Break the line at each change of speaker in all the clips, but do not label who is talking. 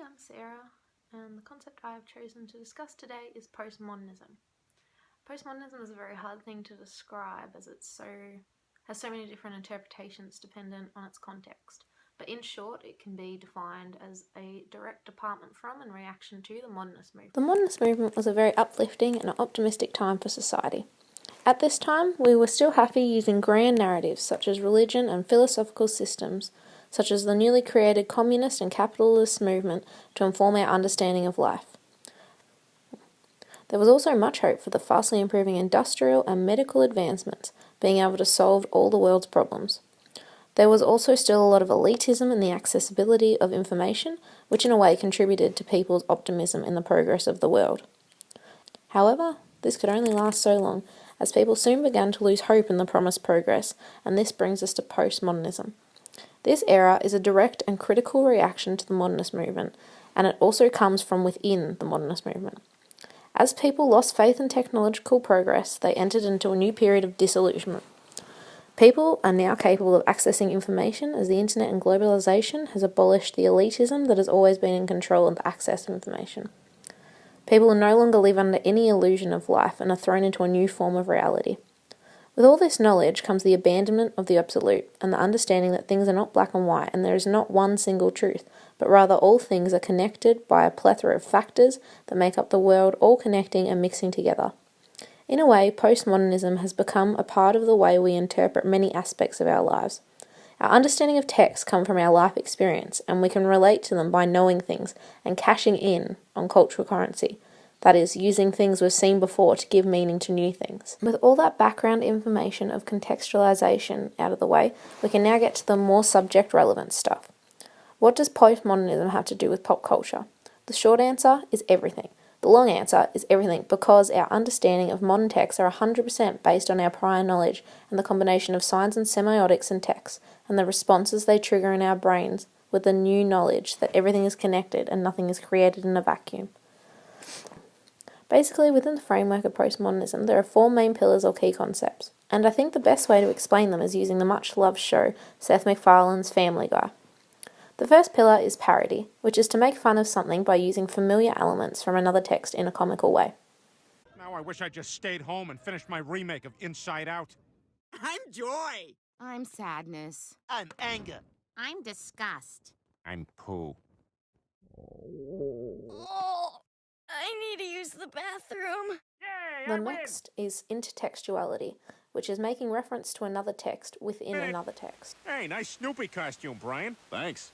I'm Sarah, and the concept I have chosen to discuss today is postmodernism. Postmodernism is a very hard thing to describe as it has so many different interpretations dependent on its context. But in short, it can be defined as a direct department from and reaction to the modernist movement.
The modernist movement was a very uplifting and optimistic time for society. At this time, we were still happy using grand narratives such as religion and philosophical systems, such as the newly created communist and capitalist movement, to inform our understanding of life. There was also much hope for the fastly improving industrial and medical advancements, being able to solve all the world's problems. There was also still a lot of elitism in the accessibility of information, which in a way contributed to people's optimism in the progress of the world. However, this could only last so long, as people soon began to lose hope in the promised progress, and this brings us to postmodernism. This era is a direct and critical reaction to the modernist movement, and it also comes from within the modernist movement. As people lost faith in technological progress, they entered into a new period of disillusionment. People are now capable of accessing information as the internet and globalization has abolished the elitism that has always been in control of the access to information. People no longer live under any illusion of life and are thrown into a new form of reality. With all this knowledge comes the abandonment of the absolute and the understanding that things are not black and white and there is not one single truth, but rather all things are connected by a plethora of factors that make up the world, all connecting and mixing together. In a way, postmodernism has become a part of the way we interpret many aspects of our lives. Our understanding of texts come from our life experience, and we can relate to them by knowing things and cashing in on cultural currency. That is, using things we've seen before to give meaning to new things. With all that background information of contextualization out of the way, we can now get to the more subject-relevant stuff. What does postmodernism have to do with pop culture? The short answer is everything. The long answer is everything, because our understanding of modern texts are 100% based on our prior knowledge and the combination of signs and semiotics in texts, and the responses they trigger in our brains with the new knowledge that everything is connected and nothing is created in a vacuum. Basically, within the framework of postmodernism, there are four main pillars or key concepts, and I think the best way to explain them is using the much-loved show Seth MacFarlane's Family Guy. The first pillar is parody, which is to make fun of something by using familiar elements from another text in a comical way.
Now I wish I just stayed home and finished my remake of Inside Out.
I'm joy.
I'm sadness.
I'm anger.
I'm disgust.
I'm poo.
Oh, I need to use the bathroom.
The next is intertextuality, which is making reference to another text within another text.
Hey, nice Snoopy costume, Brian.
Thanks.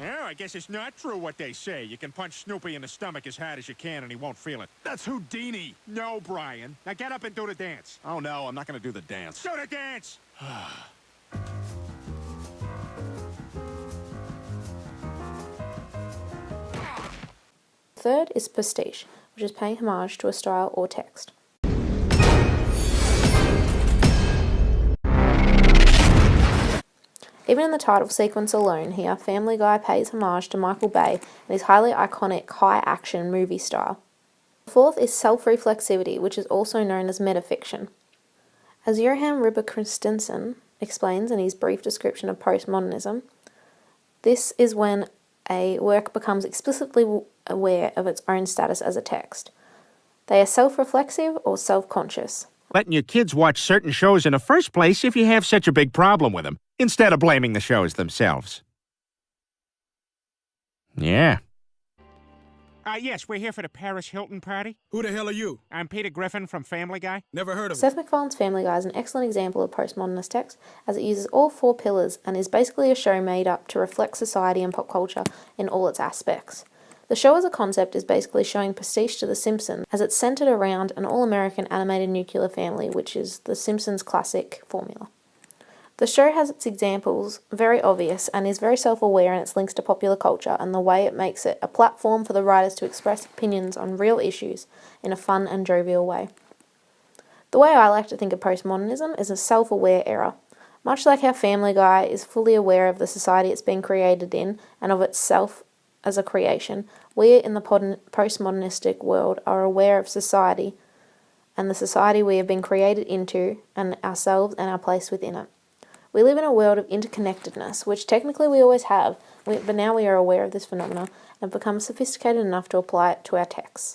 Yeah, I guess it's not true what they say. You can punch Snoopy in the stomach as hard as you can and he won't feel it.
That's Houdini.
No, Brian. Now get up and do the dance.
Oh, no, I'm not going to do the dance.
Do the dance!
Third is pastiche, which is paying homage to a style or text. Even in the title sequence alone here, Family Guy pays homage to Michael Bay and his highly iconic high-action movie style. The fourth is self-reflexivity, which is also known as metafiction. As Johan Ribbe Christensen explains in his brief description of postmodernism, this is when a work becomes explicitly aware of its own status as a text. They are self-reflexive or self-conscious.
Letting your kids watch certain shows in the first place if you have such a big problem with them, instead of blaming the shows themselves. Yeah. Yes, we're here for the Paris Hilton party.
Who the hell are you?
I'm Peter Griffin from Family Guy.
Never heard of
Seth MacFarlane's Family Guy is an excellent example of postmodernist text, as it uses all four pillars and is basically a show made up to reflect society and pop culture in all its aspects. The show as a concept is basically showing pastiche to The Simpsons, as it's centered around an all-American animated nuclear family, which is The Simpsons' classic formula. The show has its examples very obvious and is very self-aware in its links to popular culture and the way it makes it a platform for the writers to express opinions on real issues in a fun and jovial way. The way I like to think of postmodernism is a self-aware era. Much like how Family Guy is fully aware of the society it's been created in and of itself as a creation, we in the postmodernistic world are aware of society and the society we have been created into and ourselves and our place within it. We live in a world of interconnectedness, which technically we always have, but now we are aware of this phenomena and have become sophisticated enough to apply it to our texts.